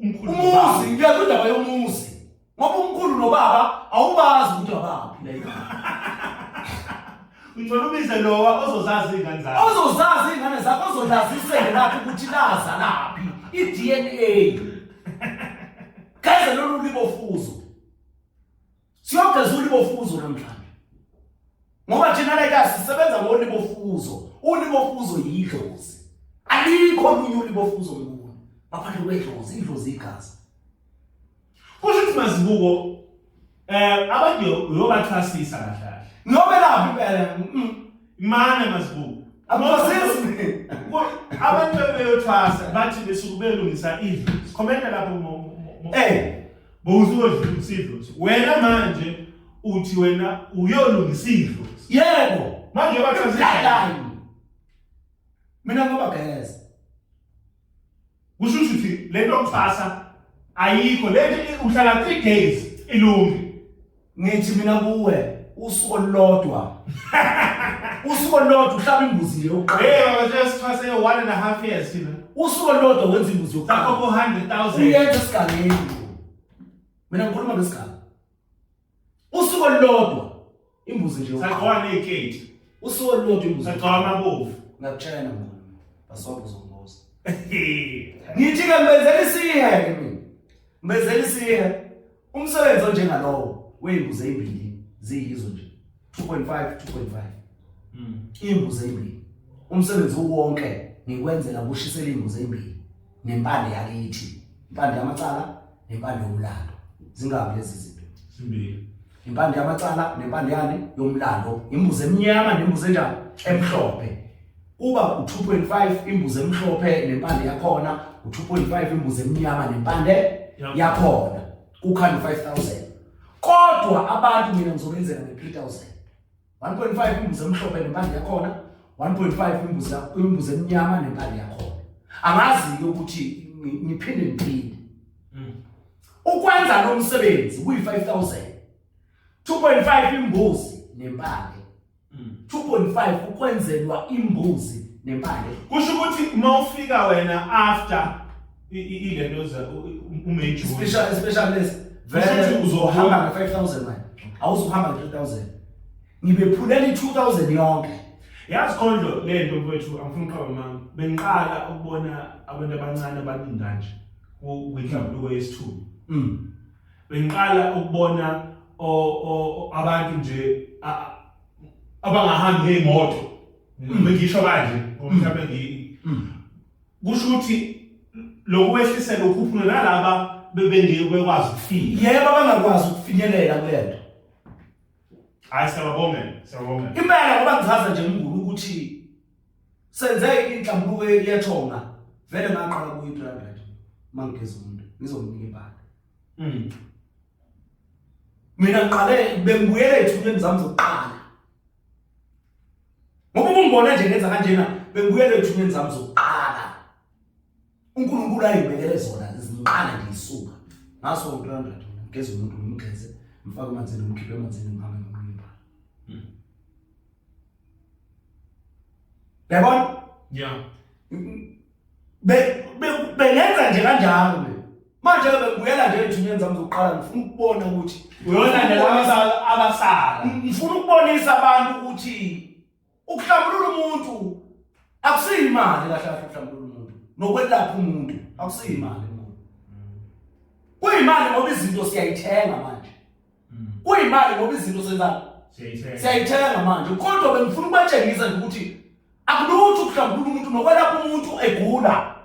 umkhulu umuzi ngiyakho indaba yomuzi ngoba umkhulu nobaba awubazi ukuthi abaphi la ekhaya. Ngicolumise lowa ozozazi ingane zakho. Ozozazi ingane zakho ozozazi isende lakho ukuthi laza laphi i-DNA. Kaze lolu libofuzo. Siyogeza ulibofuzo namhlanje. Ngoba thina la ekhaya sisebenza ngolibofuzo. Ulibofuzo yidlozi. Alikho olunye ulibofuzo ngikuwe. Ngaphandle kwedlozi, idlozi igazi. Kusho ukuthi Mazibuko abantu uyobathwasisa kahle. Ngoba laphi impela Imane Mazibuko. abasisi Abantu beyothwasa bathi besuke belungisa idlo. Sikhomenta lapho bowuzodla isidlo. Wena manje uthi wena uyolungisa idlo. yebo Manje bathwasisa. Mina ngoba geza Kusho ukuthi lento yokuthwasa ayikho lento uhlala 3 days ilungi. ngithi mina kuwe usuku olodwa usuku olodwa uhlaba imbuzi yokuqala Just thwase 1.5 years thina. usuku olodwa wenza imbuzi yokuqala Takho 100,000. uyenza isigangeni mina ngikhuluma ngesigaba usuku olodwa imbuzi nje yokuqala Saqwa nekate. usuku olodwa imbuzi Saqwa amabovu. ngakutshela ngona basonke uzongoza ngithi ke mbezela isihe mina mbezela isihe umsebenzi onjengalowo wembuzi ezimbili ziyizo nje 2.5 imbuzi ezimbili umsebenzi wonke ngikwenzela kushisela imbuzi ezimbili nempande yakithi impande yamacala nempande yomlando zingabi lezi zinto Simbili. impande yamacala nempande yani yomlando imbuzi emnyama nembuzi enjani emhlophe kuba u2.5 imbuzi emhlophe nempande yakhona u2.5 imbuzi emnyama nempande yakhona kukhani 5000 kodwa abantu mina ngizobenzela nge3000 1.5 imbuzi emhlophe nempande yakhona 1.5 imbuzi emnyama nempande yakhona angazi ukuthi ngiphinde ukwenza lo msebenzi kuyi5000 2.5 imbuzi nempande 2.5 ukwenzelwa imbuzi nempande Kusho ukuthi mawufika wena after ilento za umeju. special list vele uzohamba nge5000 man awuzohamba nge3000 ngibephulela i2000 yonke Yazi Khondlo lento mfowethu angifuni uqaba mama. Bengiqala ukubona abantu abancane abaningi kanje ku WS2. Bengiqala ukubona abantu nje abangahambi ngemoto. Ngisho kanje mhlawumbe kusho ukuthi lokwehlisela ukhuphula nalaba bebengeke bekwazi ukufika. yebo abangakwazi ukufinyelela kulento Hayi siyabonga. impela ngoba ngichaza nje umngulu ukuthi senze inhlambuluko yethonga vele ngaqala kuyi300 mangigeza umuntu ngizomnika impande mina ngiqale bengibuyele ethuneni zami zokuqala ngoba ungibona nje ngenza kanjena bengibuyele ethuneni zami zokuqala uNkulunkulu ayibekele zona izinqala nje isuka ngaso 300 ngigeza umuntu ngimgeze mfaka emanzini ngimkhiphe emanzini ngihambe ngomlimba yabona Yeah. bengenza nje kanjalo mina manje bengibuyela nje ethuneni zami zokuqala ngifuna ukubona ukuthi Uyona nje laba abasala. ngifuna ukubonisa abantu ukuthi ukuhlambulula umuntu akusiyi imali kahle kahle ukuhlambulula umuntu nokwelapha umuntu akusiyi imali umuntu kuyimali ngoba izinto siyayithenga manje kuyimali ngoba izinto senza siyayithenga manje kodwa bengifuna ukubatshengisa ukuthi akulutho ukuhlambulula umuntu nokwelapha umuntu egula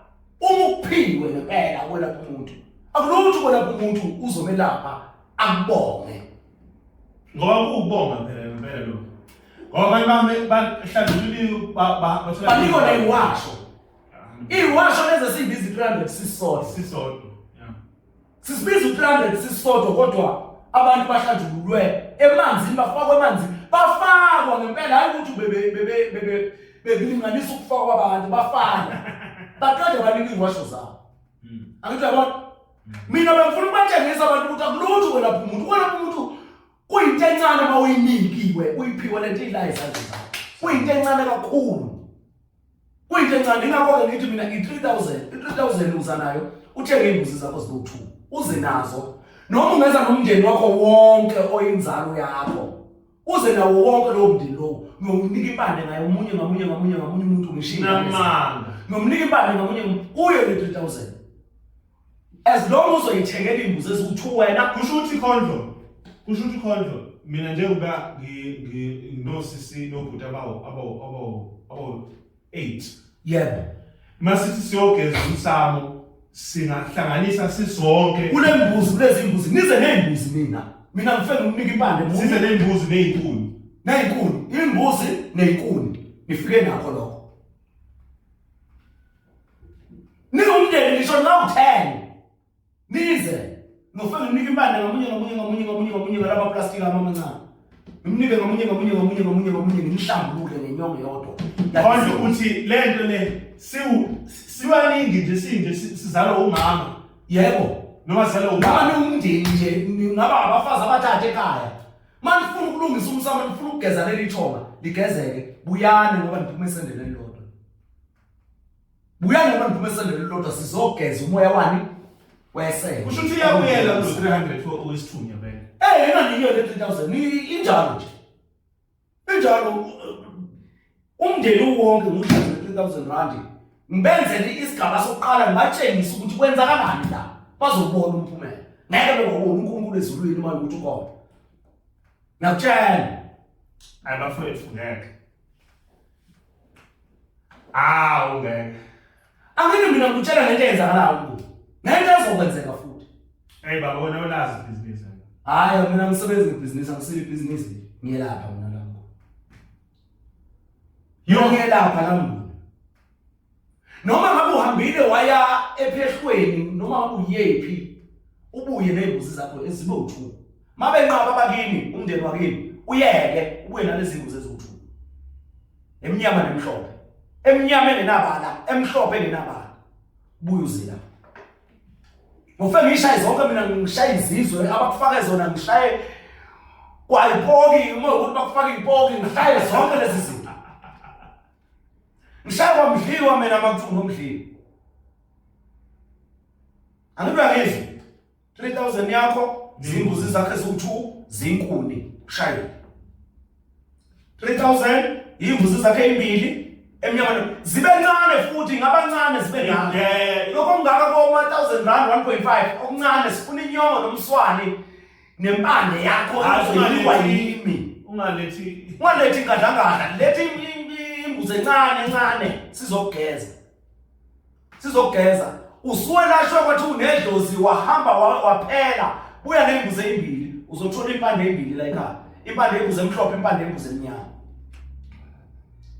uma ukuphiwe ngempela ukwelapha umuntu akulutho ukwelapha umuntu uzomelapha akubonge ngoba ukubonga phela ngempela lo ngoba abantu bahlambulula banikho neyiwasho iwasho lezi sibiza 300 sisodwa sisibiza 300 sisodwa kodwa abantu bahlanjululwe emanzini bafakwa emanzini bafakwa ngempela hayi ukuthi bebilinganisa ukufakwa kwabantu bafana baqede banika iwasho zabo angithi yabona mina bengifuna ukubatshengisa abantu ukuthi akulutho ukwelapha umuntu kuyinto encane uma uyinikiwe uyiphiwe lento ila izandla zakho kuyinto encane kakhulu kuyinto encane ingakho ngithi mina i3000 uza nayo uthenge imbuzi zakho zibe 2 uze nazo noma ungenza nomndeni wakho wonke oyinzalo yakho uze nawo wonke lo mndeni lo ngomnika impande ngayo ngamunye umuntu ngishinga namanga ngomnika impande ngamunye kuyo le 3000 as long as uyithengela imbuzi eziwu2 wena kusho ukuthi khondlo mina njengoba nginosisi nobhuti abo 8 yebo masithi siyogeza umsamo singahlanganisa sisonke kule mbuzi kulezi imbuzi nize nembuzi mina ngifeke ukunika impande size nembuzi nezinkuni imbuzi nezinkuni nifike nakho lokho ningumndeni ngisho ngawu10 nize ngifeke ukunika impande ngamunye ngalama plastic amancane ngimnike ngamunye ngimhlambulule ngenyongo yodwa manje uthi lento le siwaningi nje sizalwa umama yebo noma sizalwa ubaba noma umndeni nje ngaba abafazi abathathe ekhaya manje ufuna ukulungisa umsamo ufuna ukugeza leli thonga ligezeke buyane ngoba niphume esendele elilodwa sizogeza umoya wani wesele kusho ukuthi iyabuyela ku 300 owesithunya vele yena niyo le 3000 injalo nje injalo umndeni wonke ngudla 3000 rand ngibenzele isigaba sokuqala ngibatshengisa ukuthi kwenza kanjani la bazobona umphumela ngeke bekubona uNkulunkulu ezulwini uma ukuthi ukhona ngiyakutshela abafowethu ngeke ungeke angini mina ngikutshela ngento eyenzakalayo uNkulunkulu ngento ezokwenzeka futhi baba wena ulazi ibhizinisi hayi mina ngisebenza ibhizinisi angisile ibhizinisi ngiyelapha mina la ngiyelapha la noma ngabe uhambile waya ephehlweni noma ngabe uyephi ubuye nezimbuzi zakho ezibe u2 mabenqaba bakini umndeni wakini uyeke ubuye nalezi zimbuzi eziwu2 emnyama nemhlophe emnyama enenabala emhlophe enenabala ubuye uzila ngofike ngishaye zonke mina ngishaye izizwe abakufake zona ngishaye kwayipoki uma ukuthi bakufaka ipoki ngishaye zonke lezi zinto ngishaye kwamdliwa mina makuthuno omdliwa angibula ngizwe 3000 yakho zimbuzi zakhe eziwu2 zinkuni shaye 3000 imbuzi zakhe ezimbili emnyama zibe ncane futhi ngabancane zibe ngane lokho ngaka ko 1000 rand 1.5 okuncane sifuna inyongo nomswane nempande yakho azoliwa yimi ungalethi ngadlangala lethi imbuzi encane sizogeza usuwelashwa kwathi unedlozi wahamba waphela buya nembuzi ezimbili uzothola impande ezimbili la ekhaya impande embuzi emhlophe impande embuzi emnyama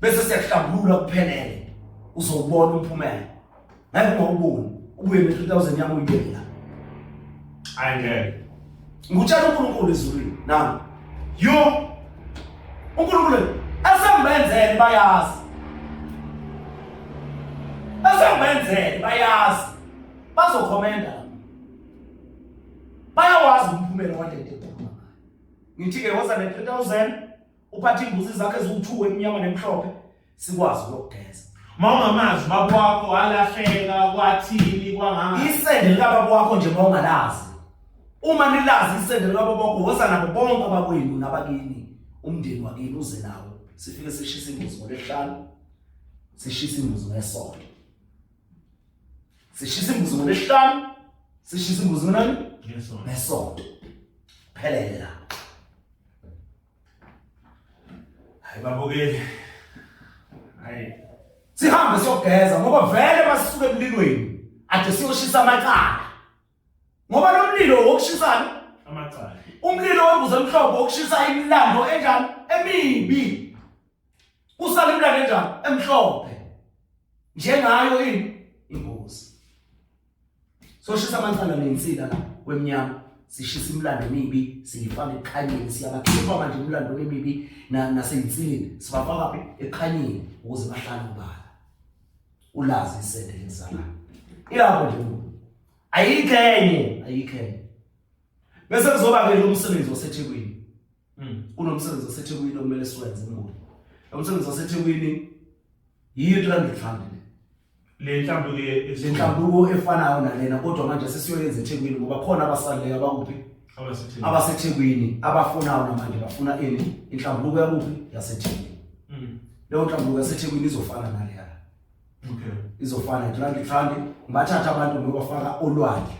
bese siyahlambulula kuphelele uzobona umphumela ngeke ngokubona ubuye ne3000 yami uyibeka angeke ngutshela uNkulunkulu ezulwini nami uNkulunkulu asembenzele bayazi bazokhomenda bayawazi umphumela walento ekhona ngithi ke woza ne3000 uphathe imbuzi zakhe eziwu2 emnyama nemhlophe sikwazi ukugeza mawungamazi babo wakho alahleka kwathini kwanganga isendele kababa wakho nje mawungalazi uma nilazi isendele kababa wakho woza nabo bonke abakwenu nabakini umndeni wakini uze nawo sifike sishisa imbuzi ngoLwesihlanu, sishisa imbuzi ngeSonto. Sishisa imbuzi ngoLwesihlanu, sishisa imbuzi nani? NgeSonto. Phelele la. Hayi babukeli. Hayi. Sihambe siyogeza ngoba vele basisuke emlilweni. Ade siyoshisa amacala. Ngoba lo mlilo wokushisana amacala. Umlilo wembuzi emhlophe wokushisa imilando enjani? Emibi. Kusala imilando enjani? Emhlophe. Njengayo ini? Imbuzi. Soshisa amacala nensika la kwemnyama. Sishisa imilando emibi, siyifaka ekhanyeni, siyabakhipha manje imilando emibi naseyinsileni, sibafaka ekhanyeni ukuze bahlale ubala. Ulazi isende lenzakala. Ilapho nje umuntu. Ayikhenye. Bese kuzoba ke lo msebenzi waseThekwini. Kunomsebenzi waseThekwini okumele siwenze ngoni. Lo msebenzi waseThekwini yiyo 300 rand. Le nhlambuko efanayo nalena kodwa manje sesiyoyenza eThekwini ngoba khona abasaleyo abakuphi abaseThekwini abafunayo namanje bafuna ini inhlambuko yakuphi yaseThekwini. Leyo nhlambuko yaseThekwini izofana naleya. Okay. Izofana 300 rand ngibathatha abantu ngiyobafaka olwandle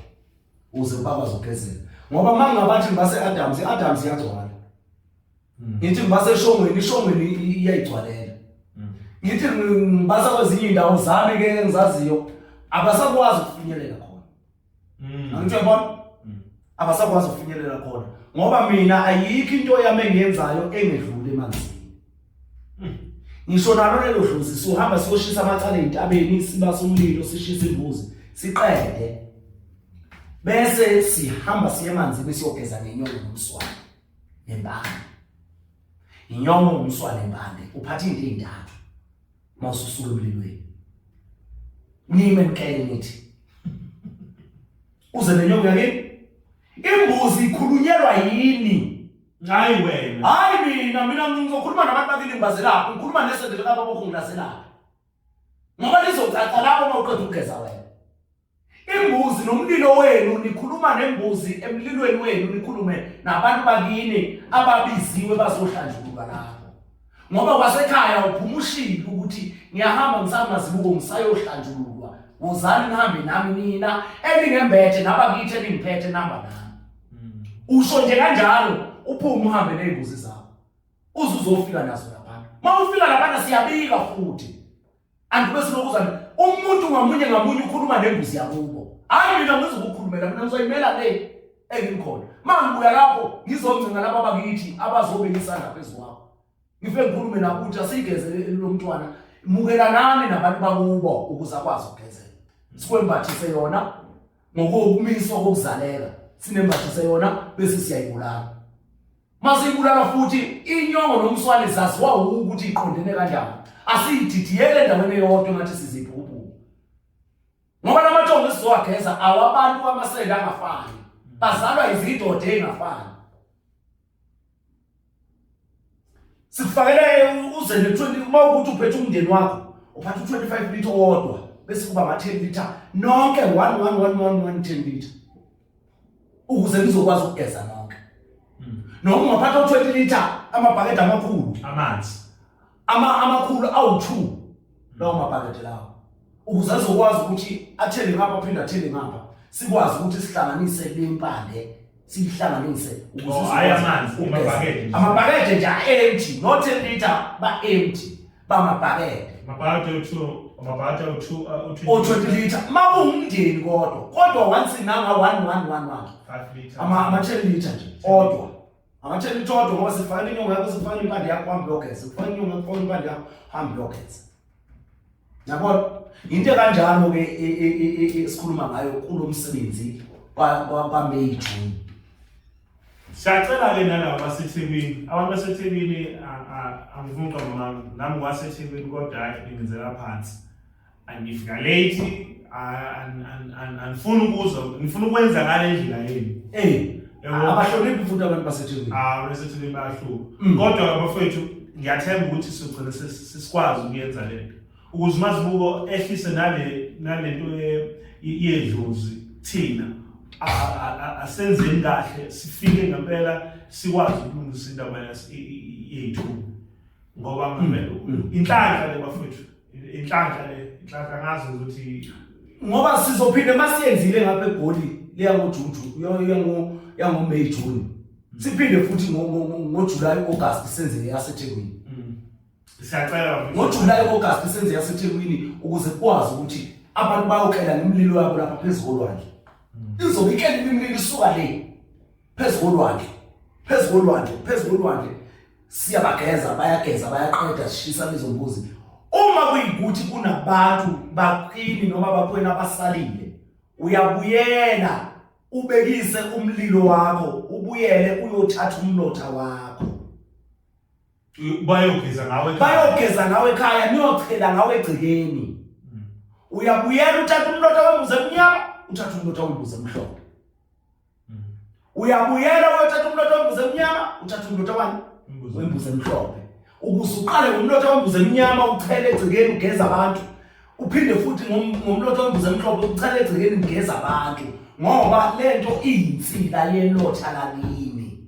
uze bakwazi ukugezela. Ngoba mangabathi ngibase Adams iyagcwala. Ngithi ngibase Shongweni iyayigcwalela. Ngithi ngibasa kwezinye indawo zami ke engizaziyo abasakwazi ukufinyelela khona. Angitsho yabona? Abasakwazi ukufinyelela khona ngoba mina ayikho into yami engiyenzayo engedlule emanzini. Ngisho nalo lelo dlozi sohamba siyoshisa amacala ezintabeni sibasa umlilo sishisa imbuzi siqede bese sihamba siye emanzini siyogeza nenyongo nomswane nembande. Inyongo nomswane nembande uphatha into ezintathu. Mawususuka emlilweni. Nime nkele nithi. Uze nenyongo yakini? Imbuzi ikhulunyelwa yini? Hayi wena. Hayi mina ngizokhuluma nabantu bakini ngibazelapha, ngikhuluma nesende laba bokho ngilaselapha. Ngoba lizocaca lapho mawuqeda ukugeza wena. Imbuzi nomlilo wenu nikhuluma nembuzi emlilweni wenu nikhulume nabantu bakini ababiziwe bazohlanjululwa lapho. Ngoba kwasekhaya uphumushile ukuthi ngiyahamba ngisamazibuko ngisayohlanjululwa. Wozani nihambe nami nina elingembethe nabakithi elingiphethe namba nami. Usho nje kanjalo uphume uhambe nezimbuzi zakho. Uzuzofika nazo lapha. Mawufika lapha siyabika futhi. Andibese lokuzana umuntu ngamunye ukhuluma nembuzi yakubo. Hayi mina ngizokukhulumela mina ngizoyimela le engikhona. Mangibuya lapho ngizomncenga laba bakithi abazobe ngisanda phezulu kwakho. Ngifike ngikhulume nabo ukuthi asigeze lo mntwana mukela nami nabantu bakubo ukuze akwazi ukugezela. Sikwembathise yona ngokumiswa kokuzaleka. Sinembathise yona bese siyayibulala. Masiyibulala futhi inyongo nomswane zaziwa ukuthi iqondene kanjani. Asiyididiyele endaweni eyodwa ngathi siziphuphuphu. Ngoba lamathongo esizowageza awabantu amasende angafani. Bazalwa izidoda ezingafani. Sifakele uze ne20 uma ukuthi uphethe umndeni wakho uphatha u25 liter owodwa bese kuba ama10 liter nonke 10 liter ukuze nizokwazi ukugeza nonke. Noma ungaphatha u20 liter amabhakede amakhulu amanzi amakhulu awu2 lawo mabhakede lawo ukuze azokwazi ukuthi athele ngapha aphinda athele ngapha sikwazi ukuthi sihlanganise lempande sihlanganise ukuze haya amanzi amabhakede nje empty not 10 liter ba empty ba mabhakede amabhakede o20 liter mawumndeni kodwa once nanga 1 5 liter ama10 liter nje odwa ama10 liter odwa ngoba sifana inyongo yakho sifana impande yakho hambe yogeza sifana inyongo yakho impande yakho hambe yogeza. Yabona into kanjalo ke esikhuluma ngayo kulomsebenzi kwaMay June. Siyacela ke nalabo baseThekwini, abantu baseThekwini angifuni uqamba nami kwaseThekwini kodwa hayi ngizela phansi. Angifika late angifuni ukuzwa, ngifuna ukwenza ngale ndlela yini. Abahloniphi futhi abantu baseThekwini. BaseThekwini bayahluka. Kodwa abafowethu ngiyathemba ukuthi sizogcina sisikwazi ukuyenza lento. Ukuze mazibuko ehlise nalento yedlozi thina asenzeni kahle sifike ngempela sikwazi ukulungisa indaba yethu ngoba inhlanhla le bafethu inhlanhla ngazi ukuthi ngoba sizophinde masiyenzile ngapha eGoli leya ngoJuju yango May June siphinde futhi ngo July August senze yaseThekwini siyacela ngoJuly August senze yaseThekwini ukuze kwazi ukuthi abantu bayokela nemlilo yabo lapha phezulu kolwandle izobe ikela imililo isuka le phezulu kolwandle siyabageza bayaqeda sishisa lezo mbuzi uma kuyikuthi kunabantu baqini noma baphwena abasalile uyabuyela ubekise umlilo wakho ubuyele uyothatha umlotha wakho bayogeza ngawe ekhaya niyochela ngawe egcikeni uyabuyela uthatha umlotha wembuzi emnyama uthatha umlotha wembuzi emhlophe uyabuyela uyothatha umlotha wembuzi emnyama uthatha umlotha wembuzi emhlophe ukusuqale ngomlotha wembuzi emnyama uchele egcikeni ugeza abantu uphinde futhi ngomlotha wembuzi emhlophe uchele egcikeni ugeza abantu ngoba lento iyinsila yelotha lakini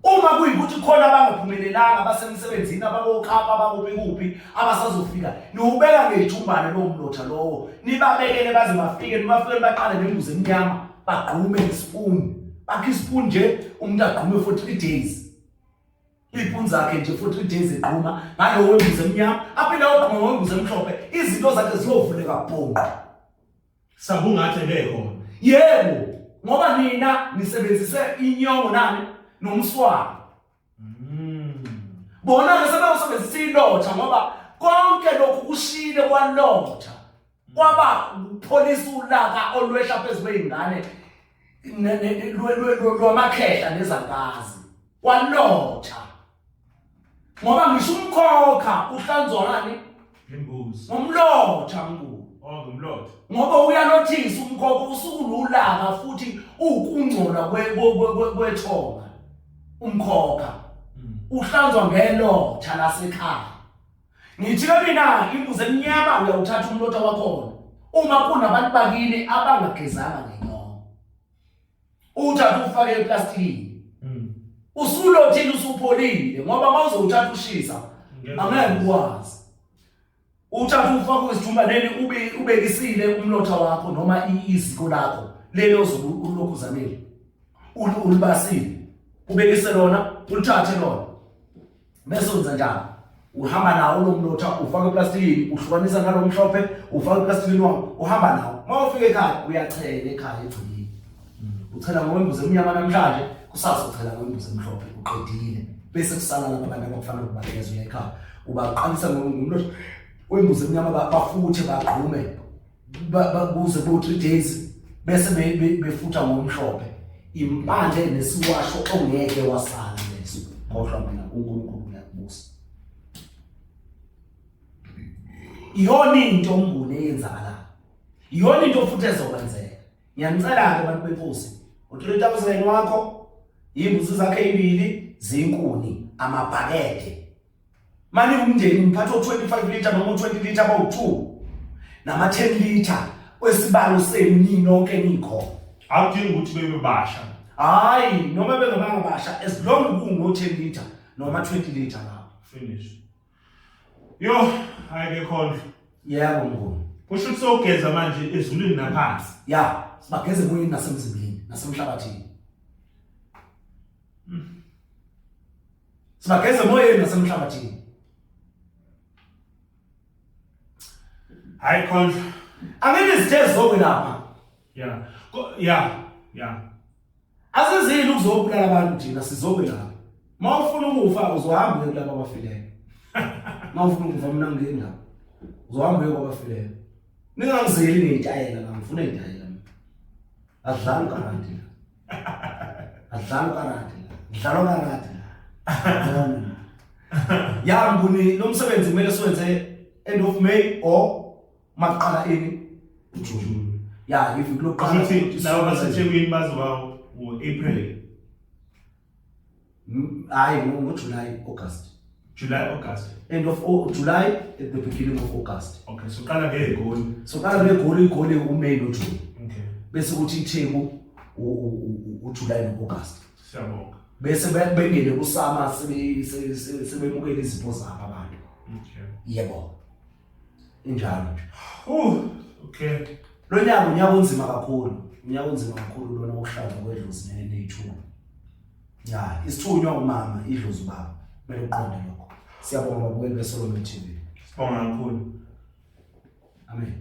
uma kuyikuthi khona abangaphumelelanga abasemsebenzini ababokhapha abakuphi abasazofika niubeka ngejumbane lo mlotha lowo nibabekele baze bafike nibafike baqale nembuzi emnyama bagqume ispoon bakhe ispoon nje umuntu agqume for 3 days iphunzi zakhe nje for 3 days eqhuma ngalo wembuzi emnyama aphinde ogqume wembuzi emhlophe izinto zakhe ziyovuleka bonqa sabungathi bekhona yebo ngoba nina nisebenzise inyongo nani nomswano bona besebenzisa ilotha ngoba konke lokhu kushile kwalotha kwaba ukupholisa ulaka olwehla phezulu kwezingane lwamakhehla nezangazi kwalotha ngoba ngisho umkhokha uhlanzwa ngani imbuzi ngomlotha mkhulu ngomlotha ngoba uyalothisa umkhokha usukululaka futhi ukungcola kwethonga umkhokha uhlanzwa ngelotha lasekhaya ngithi mina imbuzi emnyama uyawuthatha umlotha wakhona uma kunabantu bakini abangagezanga ngenyongo uthatha ufake eplastikini usulothile usupholile ngoba mawuzowuthatha ushisa angeke ukwazi uthatha ufake isijumbaneni ubekisile umlotha wakho noma iziko lakho lelo ozokulokhuzamile ulibasile ubekise lona ulithathe lona bese wenza njalo uhamba nawo lo mlotha ufaka eplastikini uhlukanisa nalo mhlophe ufaka eplastikini wakho uhamba nawo mawufika ekhaya uyachela ekhaya egcikini uchela ngombuzi emnyama namhlanje kusasa uchela ngombuzi emhlophe uqedile bese kusala laba bantu abakufanele ukubageza uya ekhaya ubaqalisa ngomlotha wembuzi emnyama bafuthe bagqume babuze bo 3 days bese befutha ngomhlophe impande nesiwasho ongeke wasala leso kodwa mina uNkulunkulu uyakubusa iyona into ombune eyenzakala iyona into futhi ezokwenzeka ngiyanicela ke abantu benkosi u3000 wakho imbuzi zakhe ezibili zinkuni amabhakede manje umndeni mphatho 25 liter noma 20 liter bawu2 nama 10 liter wesibalo senu ninonke nikho awudingi ukuthi bebasha hayi noma bengabangabasha as long kungo 10 liter noma 20 liter lapho finish yo ayike khona yebo mnguni kusho ukuthi sogeza manje ezulwini naphansi ya sibageze moyeni nasemzimbeni nasemhlabathini sibageze moyeni nasemhlabathini hayi khona angeke sithe zokwelapha ya asizile ukuzobulala abantu thina sizokwelapha mawufuna ukufa uzohamba kulabo abafileyo mawufuna ukufa mina ngingena uzohamba kwabafileyo ningangizeli ngezitayela la ngifuna izitayela adlala karate ngidlala karate ya nguni lo msebenzi kumele siwenze end of May or maqala ini June ya if kuloqala ukuthi lawo baseThekwini bazoba April hayi ngo July August end of July at the beginning of August okay so qala ngeGoli igoli uMay noJune okay bese kuthi iTheku uJuly noAugust siyabonga bese bengene kusama sebemukela izipho zabo abantu. Okay. Yebo. Injalo nje. Okay. Lo nyaka unyaka onzima kakhulu. Unyaka onzima kakhulu lona okuhlaza kwedlozi nezithunywa. Ya, isithunywa umama idlozi ubaba. Kumele uqonde lokho. Siyabonga babukeli beSolomon TV. Sibonga kakhulu. Amen.